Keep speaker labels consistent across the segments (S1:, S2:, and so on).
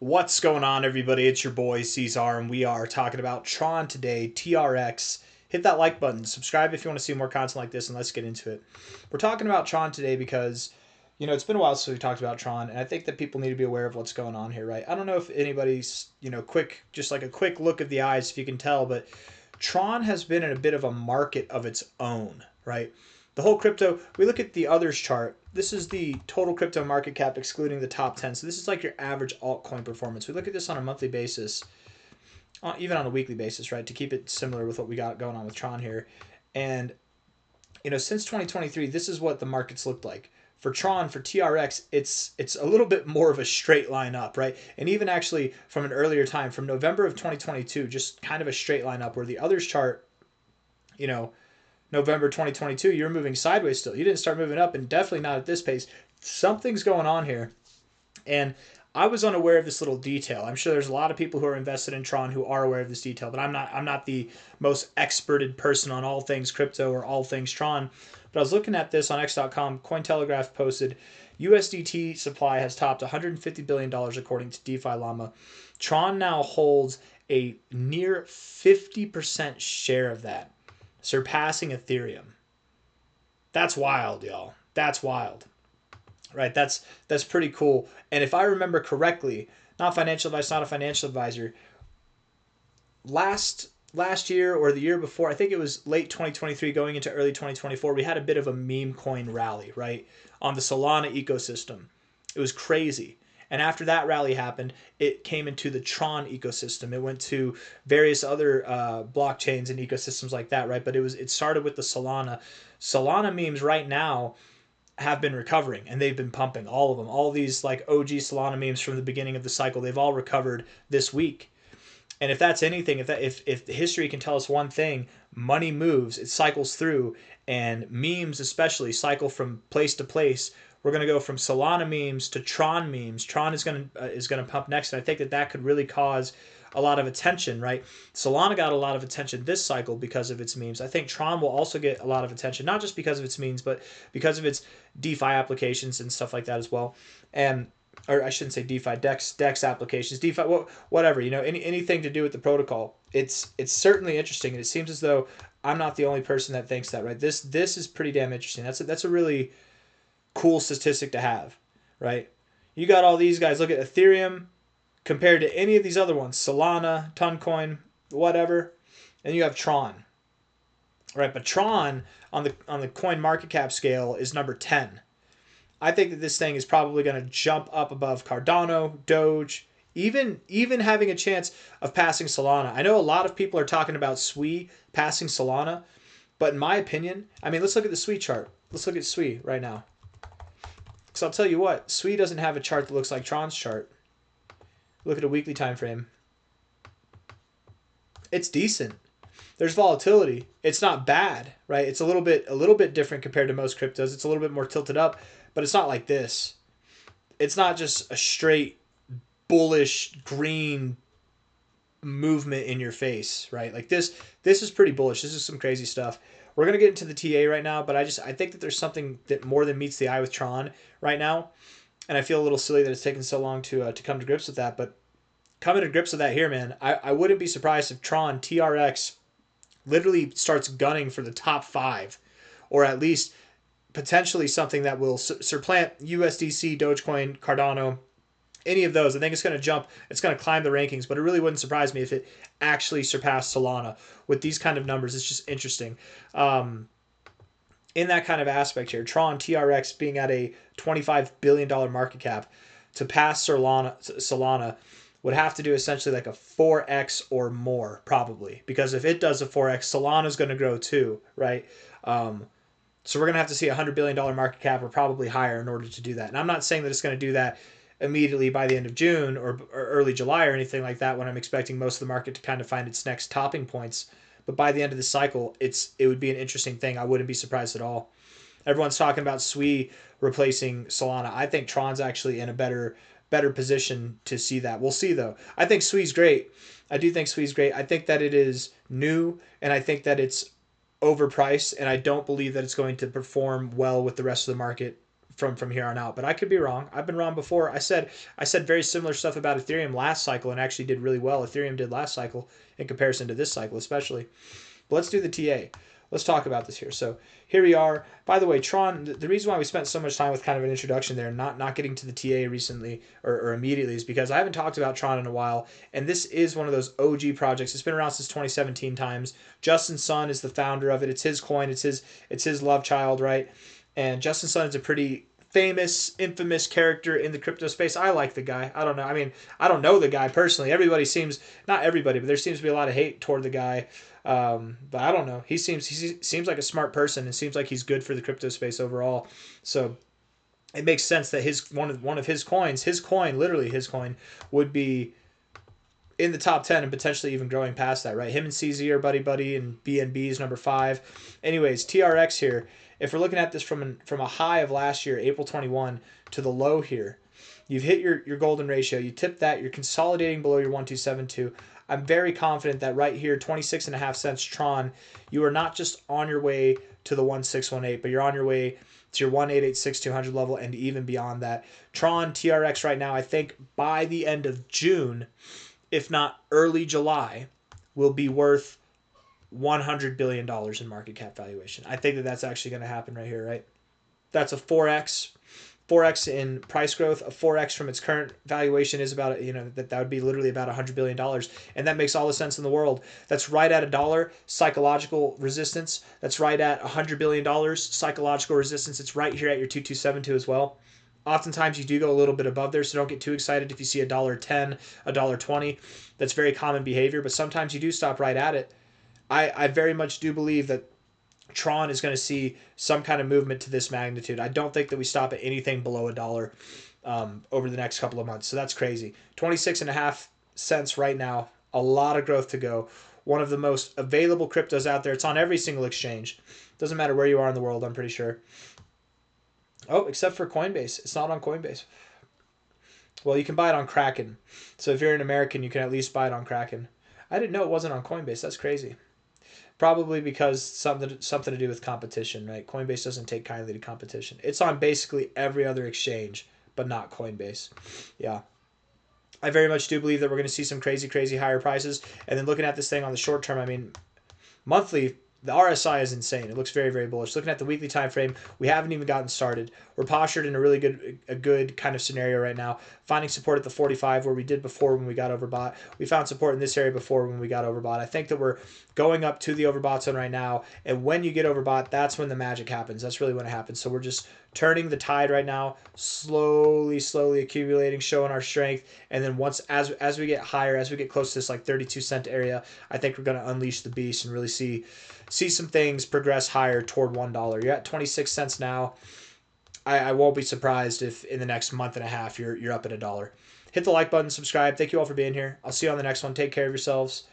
S1: What's going on, everybody? It's your boy C-Zar, and we are talking about Tron today, TRX. Hit that like button, subscribe if you want to see more content like this, and let's get into it. We're talking about Tron today because, it's been a while since we talked about Tron, and I think that people need to be aware of what's going on here, right? I don't know if anybody's, just like a quick look of the eyes, if you can tell, but Tron has been in a bit of a market of its own, right? The whole crypto, we look at the others chart. This is the total crypto market cap excluding the top 10. So this is like your average altcoin performance. We look at this on a monthly basis, even on a weekly basis, right? To keep it similar with what we got going on with Tron here. And, since 2023, this is what the markets looked like. For Tron, for TRX, it's a little bit more of a straight line up, right? And even actually from an earlier time, from November of 2022, just kind of a straight line up, where the others chart, November 2022, you were moving sideways still. You didn't start moving up, and definitely not at this pace. Something's going on here. And I was unaware of this little detail. I'm sure there's a lot of people who are invested in Tron who are aware of this detail, but I'm not the most experted person on all things crypto or all things Tron. But I was looking at this on X.com. Cointelegraph posted USDT supply has topped $150 billion according to DeFi Llama. Tron now holds a near 50% share of that, surpassing Ethereum. That's wild, y'all. That's wild. Right? That's pretty cool. And if I remember correctly, not financial advice, not a financial advisor, last year or the year before, I think it was late 2023 going into early 2024, we had a bit of a meme coin rally, right? On the Solana ecosystem. It was crazy. And after that rally happened, it came into the Tron ecosystem. It went to various other blockchains and ecosystems like that, right? But it started with the Solana. Solana memes right now have been recovering, and they've been pumping all of them. All these like OG Solana memes from the beginning of the cycle, they've all recovered this week. And if that's anything, if history can tell us one thing, money moves, it cycles through, and memes especially cycle from place to place. We're going to go from Solana memes to Tron memes. Tron is going to pump next, and I think that could really cause a lot of attention, right? Solana got a lot of attention this cycle because of its memes. I think Tron will also get a lot of attention, not just because of its memes, but because of its DeFi applications and stuff like that as well. Or I shouldn't say DeFi, Dex applications, DeFi, whatever, anything to do with the protocol. It's certainly interesting, and it seems as though I'm not the only person that thinks that, right? This is pretty damn interesting. That's a really cool statistic to have, right? You got all these guys. Look at Ethereum compared to any of these other ones, Solana, Toncoin, whatever, and you have Tron, right? But Tron on the coin market cap scale is number 10. I think that this thing is probably going to jump up above Cardano, Doge, even having a chance of passing Solana. I know a lot of people are talking about SWI passing Solana, but in my opinion, let's look at the SWI chart. Let's look at SWI right now. So I'll tell you what, SWI doesn't have a chart that looks like Tron's chart. Look at a weekly time frame. It's decent. There's volatility. It's not bad, right? It's a little bit different compared to most cryptos. It's a little bit more tilted up, but it's not like this. It's not just a straight bullish green movement in your face, right? Like this is pretty bullish. This is some crazy stuff. We're going to get into the TA right now, but I think that there's something that more than meets the eye with Tron right now. And I feel a little silly that it's taken so long to come to grips with that. But coming to grips with that here, man, I wouldn't be surprised if Tron TRX literally starts gunning for the top 5, or at least potentially something that will supplant USDC, Dogecoin, Cardano, any of those. I think it's going to jump. It's going to climb the rankings, but it really wouldn't surprise me if it actually surpassed Solana with these kind of numbers. It's just interesting. In that kind of aspect here, Tron TRX being at a $25 billion market cap, to pass Solana would have to do essentially like a 4x or more, probably, because if it does a 4x, Solana is going to grow too, right? So we're going to have to see a $100 billion market cap or probably higher in order to do that. And I'm not saying that it's going to do that immediately by the end of June or early July or anything like that, when I'm expecting most of the market to kind of find its next topping points. But by the end of the cycle, it would be an interesting thing. I wouldn't be surprised at all. Everyone's talking about SWI replacing Solana. I think Tron's actually in a better position to see that. We'll see, though. I think SWI's great. I do think SWI's great. I think that it is new, and I think that it's overpriced, and I don't believe that it's going to perform well with the rest of the market from here on out, but I could be wrong. I've been wrong before. I said very similar stuff about Ethereum last cycle and actually did really well. Ethereum did last cycle in comparison to this cycle, especially. But let's do the TA. Let's talk about this here. So here we are. By the way, Tron, the reason why we spent so much time with kind of an introduction there, not getting to the TA recently or immediately, is because I haven't talked about Tron in a while, and this is one of those OG projects. It's been around since 2017 times. Justin Sun is the founder of it. It's his coin. It's his love child, right? And Justin Sun is a pretty famous, infamous character in the crypto space. I like the guy. I don't know. I mean, I don't know the guy personally. Everybody seems, not everybody, but there seems to be a lot of hate toward the guy. But I don't know. He seems like a smart person and seems like he's good for the crypto space overall. So it makes sense that one of his coins, literally his coin, would be in the top 10 and potentially even growing past that, right? Him and C-Zar are buddy, and BNB is number 5. Anyways, TRX here. If we're looking at this from a high of last year, April 21, to the low here, you've hit your golden ratio. You tip that. You're consolidating below your 1272. I'm very confident that right here, 26.5 cents Tron, you are not just on your way to the 1618, but you're on your way to your 1886200 level and even beyond that. Tron TRX right now, I think by the end of June, if not early July, will be worth $100 billion in market cap valuation. I think that that's actually going to happen right here, right? That's a 4x in price growth. A 4x from its current valuation is about, that would be literally about $100 billion. And that makes all the sense in the world. That's right at $1 psychological resistance. That's right at $100 billion psychological resistance. It's right here at your 2272 as well. Oftentimes you do go a little bit above there, so don't get too excited if you see $1.10, $1.20. That's very common behavior, but sometimes you do stop right at it. I very much do believe that Tron is going to see some kind of movement to this magnitude. I don't think that we stop at anything below $1 over the next couple of months. So that's crazy. 26.5 cents right now. A lot of growth to go. One of the most available cryptos out there. It's on every single exchange. Doesn't matter where you are in the world, I'm pretty sure. Oh, except for Coinbase. It's not on Coinbase. Well, you can buy it on Kraken. So if you're an American, you can at least buy it on Kraken. I didn't know it wasn't on Coinbase. That's crazy. Probably because something to do with competition, right? Coinbase doesn't take kindly to competition. It's on basically every other exchange, but not Coinbase. Yeah. I very much do believe that we're going to see some crazy, crazy higher prices. And then looking at this thing on the short term, I mean, monthly, the RSI is insane. It looks very, very bullish. Looking at the weekly time frame, we haven't even gotten started. We're postured in a good kind of scenario right now. Finding support at the 45 where we did before when we got overbought. We found support in this area before when we got overbought. I think that we're going up to the overbought zone right now. And when you get overbought, that's when the magic happens. That's really when it happens. So we're just turning the tide right now, slowly accumulating, showing our strength. And then once, as we get higher, as we get close to this like 32-cent area, I think we're going to unleash the beast and really see some things progress higher toward $1. You're at 26 cents now. I won't be surprised if in the next month and a half you're up at $1. Hit the like button, subscribe. Thank you all for being here. I'll see you on the next one. Take care of yourselves.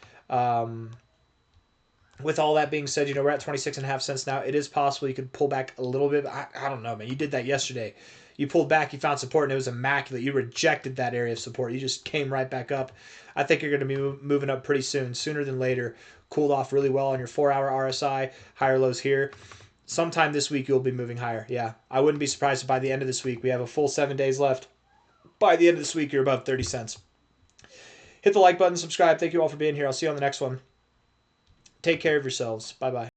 S1: With all that being said, we're at 26.5 cents now. It is possible you could pull back a little bit. I don't know, man. You did that yesterday. You pulled back, you found support, and it was immaculate. You rejected that area of support. You just came right back up. I think you're going to be moving up pretty soon, sooner than later. Cooled off really well on your 4-hour RSI, higher lows here. Sometime this week, you'll be moving higher. Yeah, I wouldn't be surprised if by the end of this week, we have a full 7 days left. By the end of this week, you're above 30 cents. Hit the like button, subscribe. Thank you all for being here. I'll see you on the next one. Take care of yourselves. Bye-bye.